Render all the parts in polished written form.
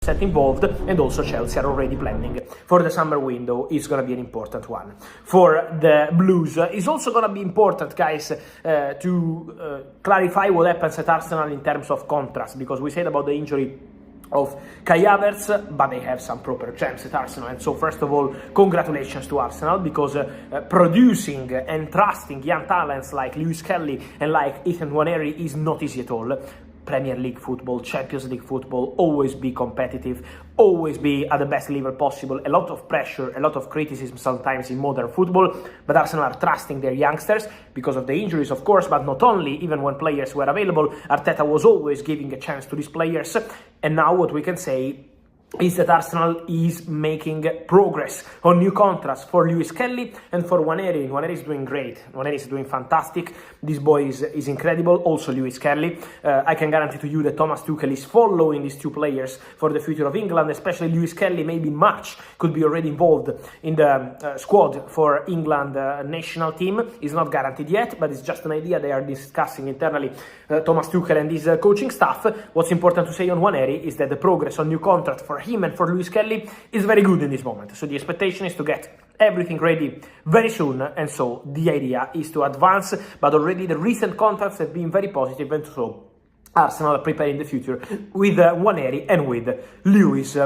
100% involved, and also Chelsea are already planning for the summer window. It's going to be an important one. For the Blues, it's also going to be important, guys, to clarify what happens at Arsenal in terms of contracts, because we said about the injury of Kai Havertz, but they have some proper gems at Arsenal. And so first of all, congratulations to Arsenal, because producing and trusting young talents like Lewis Kelly and like Ethan Nwaneri is not easy at all. Premier League football, Champions League football, always be competitive, always be at the best level possible. A lot of pressure, a lot of criticism sometimes in modern football, but Arsenal are trusting their youngsters because of the injuries, of course, but not only. Even when players were available, Arteta was always giving a chance to these players. And now what we can say is that Arsenal is making progress on new contracts for Lewis Kelly and for Nwaneri. Nwaneri is doing great. Nwaneri is doing fantastic. This boy is incredible. Also Lewis Kelly. I can guarantee to you that Thomas Tuchel is following these two players for the future of England, especially Lewis Kelly. Maybe in March could be already involved in the squad for England national team. It's not guaranteed yet, but it's just an idea they are discussing internally, Thomas Tuchel and his coaching staff. What's important to say on Nwaneri is that the progress on new contract for him and for Lewis Kelly is very good in this moment. So the expectation is to get everything ready very soon, and so the idea is to advance, but already the recent contracts have been very positive, and so Arsenal are preparing the future with Nwaneri and with Lewis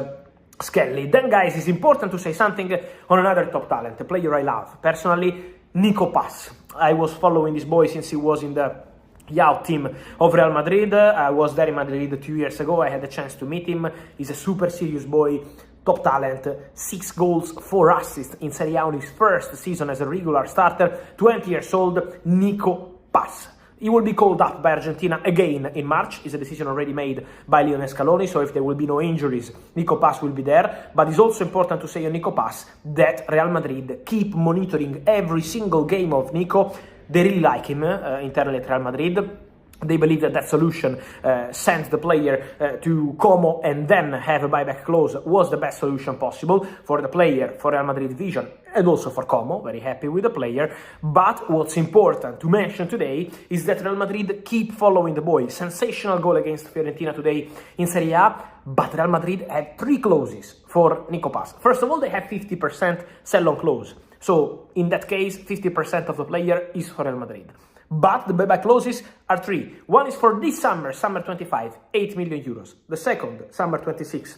Kelly. Then, guys, it's important to say something on another top talent, a player I love personally, Nico Pass. I was following this boy since he was in the youth team of Real Madrid. I was there in Madrid 2 years ago. I had the chance to meet him. He's a super serious boy, top talent, 6 goals, 4 assists in Serie A on his first season as a regular starter, 20 years old, Nico Pass. He will be called up by Argentina again in March. It's a decision already made by Lionel Scaloni, so if there will be no injuries, Nico Pass will be there. But it's also important to say on Nico Pass that Real Madrid keep monitoring every single game of Nico. They really like him internally at Real Madrid. They believe that solution, send the player to Como and then have a buyback clause, was the best solution possible for the player, for Real Madrid vision, and also for Como. Very happy with the player. But what's important to mention today is that Real Madrid keep following the boy. Sensational goal against Fiorentina today in Serie A, but Real Madrid had 3 clauses for Nico Pass. First of all, they have 50% sell-on clause. So in that case, 50% of the player is for Real Madrid. But the buyback clauses are 3. One is for this summer, summer 25, 8 million euros. The second, summer 26,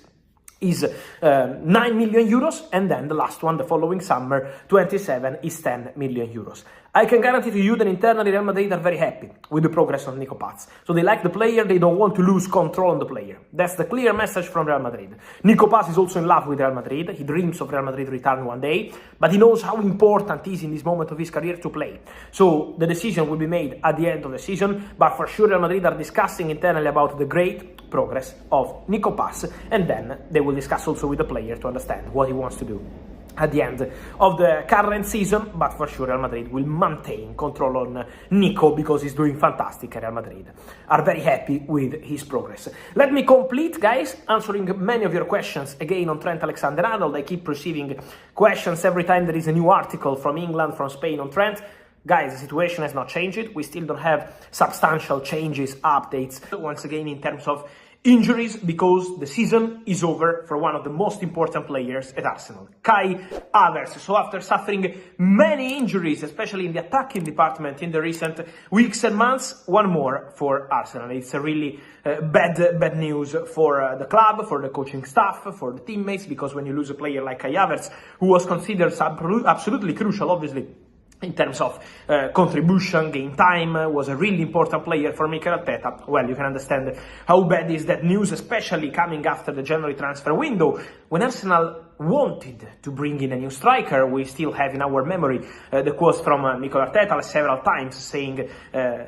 is 9 million euros. And then the last one, the following summer, 27, is 10 million euros. I can guarantee to you that internally Real Madrid are very happy with the progress of Nico Pass. So they like the player, they don't want to lose control on the player. That's the clear message from Real Madrid. Nico Pass is also in love with Real Madrid. He dreams of Real Madrid return one day, but he knows how important it is in this moment of his career to play. So the decision will be made at the end of the season, but for sure Real Madrid are discussing internally about the great progress of Nico Pass, and then they will discuss also with the player to understand what he wants to do at the end of the current season. But for sure Real Madrid will maintain control on Nico because he's doing fantastic. Real Madrid are very happy with his progress. Let me complete, guys, answering many of your questions again on Trent Alexander-Arnold. I keep receiving questions every time there is a new article from England, from Spain on Trent. Guys, the situation has not changed. We still don't have substantial changes, updates, once again, in terms of injuries, because the season is over for one of the most important players at Arsenal, Kai Havertz. So after suffering many injuries, especially in the attacking department in the recent weeks and months, one more for Arsenal. It's a really bad news for the club, for the coaching staff, for the teammates, because when you lose a player like Kai Havertz, who was considered absolutely crucial, obviously, in terms of contribution, game time, was a really important player for Mikel Arteta. Well, you can understand how bad is that news, especially coming after the January transfer window, when Arsenal wanted to bring in a new striker. We still have in our memory the quotes from Mikel Arteta several times saying,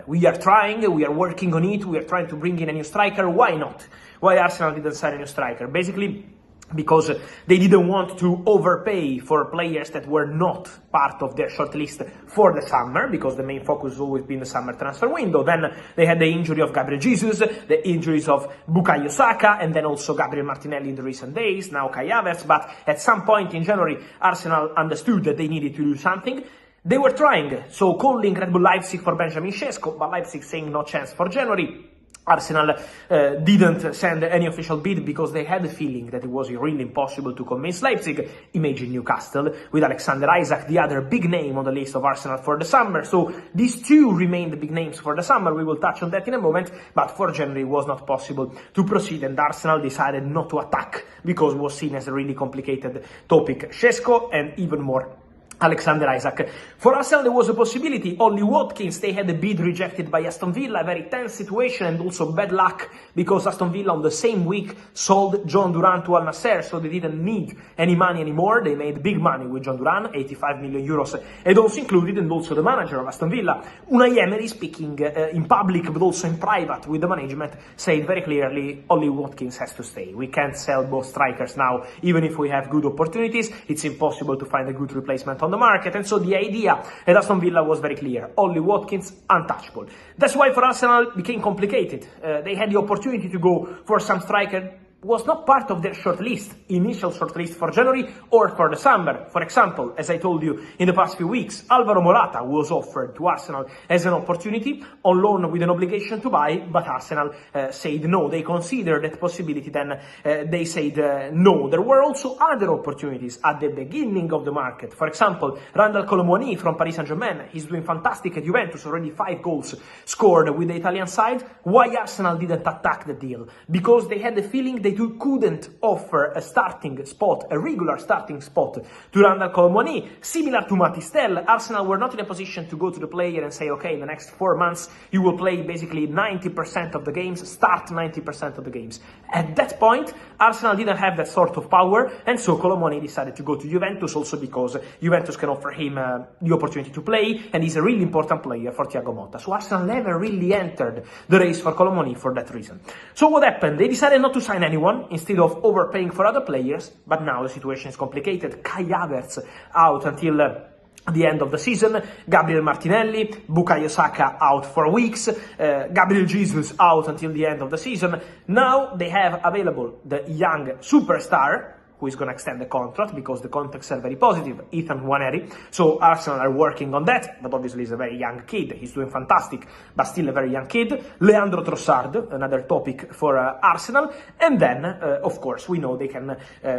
we are trying, we are working on it, we are trying to bring in a new striker. Why not? Why Arsenal didn't sign a new striker? Basically, because they didn't want to overpay for players that were not part of their shortlist for the summer, because the main focus has always been the summer transfer window. Then they had the injury of Gabriel Jesus, the injuries of Bukayo Saka, and then also Gabriel Martinelli in the recent days, now Kai Havertz. But at some point in January, Arsenal understood that they needed to do something. They were trying, so calling Red Bull Leipzig for Benjamin Sesko, but Leipzig saying no chance for January. Arsenal didn't send any official bid because they had the feeling that it was really impossible to convince Leipzig. Imagine Newcastle with Alexander Isak, the other big name on the list of Arsenal for the summer. So these two remain the big names for the summer. We will touch on that in a moment. But for January, it was not possible to proceed, and Arsenal decided not to attack because it was seen as a really complicated topic. Šeško and even more Alexander Isak. For Arsenal, there was a possibility. Only Watkins, they had a bid rejected by Aston Villa, a very tense situation, and also bad luck because Aston Villa on the same week sold John Duran to Al Nassr, so they didn't need any money anymore. They made big money with John Duran, 85 million euros, and also included, and also the manager of Aston Villa, Unai Emery, speaking in public but also in private with the management, said very clearly, only Watkins has to stay. We can't sell both strikers now, even if we have good opportunities. It's impossible to find a good replacement on the market, and so the idea at Aston Villa was very clear. Only Watkins, untouchable. That's why for Arsenal it became complicated. They had the opportunity to go for some striker was not part of their shortlist, initial shortlist for January or for the summer. For example, as I told you in the past few weeks, Alvaro Morata was offered to Arsenal as an opportunity on loan with an obligation to buy, but Arsenal said no. They considered that possibility, then they said no. There were also other opportunities at the beginning of the market. For example, Randal Kolo Muani from Paris Saint-Germain. He's doing fantastic at Juventus, already 5 goals scored with the Italian side. Why Arsenal didn't attack the deal? Because they had the feeling they couldn't offer a starting spot, a regular starting spot to Randal Kolo Muani. Similar to Matistel, Arsenal were not in a position to go to the player and say, okay, in the next 4 months you will play basically 90% of the games, start 90% of the games. At that point, Arsenal didn't have that sort of power, and so Kolo Muani decided to go to Juventus, also because Juventus can offer him the opportunity to play, and he's a really important player for Thiago Motta. So Arsenal never really entered the race for Kolo Muani for that reason. So what happened? They decided not to sign anyone instead of overpaying for other players, but now the situation is complicated. Kai Havertz out until the end of the season, Gabriel Martinelli, Bukayo Saka out for weeks, Gabriel Jesus out until the end of the season. Now they have available the young superstar, who is going to extend the contract because the contracts are very positive, Ethan Nwaneri. So Arsenal are working on that, but obviously he's a very young kid. He's doing fantastic, but still a very young kid. Leandro Trossard, another topic for Arsenal. And then, of course, we know they can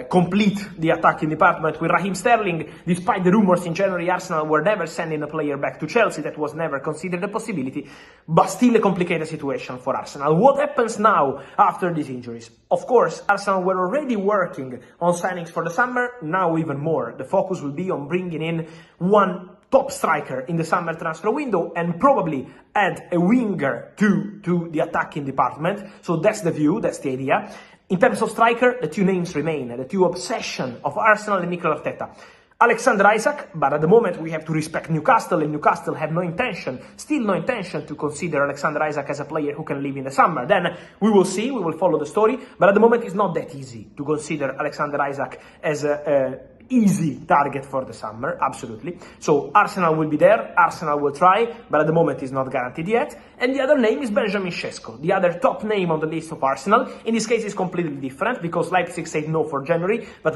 complete the attacking department with Raheem Sterling. Despite the rumors in January, Arsenal were never sending a player back to Chelsea. That was never considered a possibility, but still a complicated situation for Arsenal. What happens now after these injuries? Of course, Arsenal were already working on signings for the summer, now even more. The focus will be on bringing in one top striker in the summer transfer window and probably add a winger to the attacking department. So that's the view, that's the idea. In terms of striker, the two names remain, the two obsession of Arsenal and Mikel Arteta. Alexander Isak, but at the moment we have to respect Newcastle, and Newcastle have still no intention to consider Alexander Isak as a player who can leave in the summer. Then we will see, we will follow the story, but at the moment it's not that easy to consider Alexander Isak as a easy target for the summer, absolutely. So Arsenal will be there, Arsenal will try, but at the moment it's not guaranteed yet. And the other name is Benjamin Šeško, the other top name on the list of Arsenal. In this case it's completely different because Leipzig said no for January, but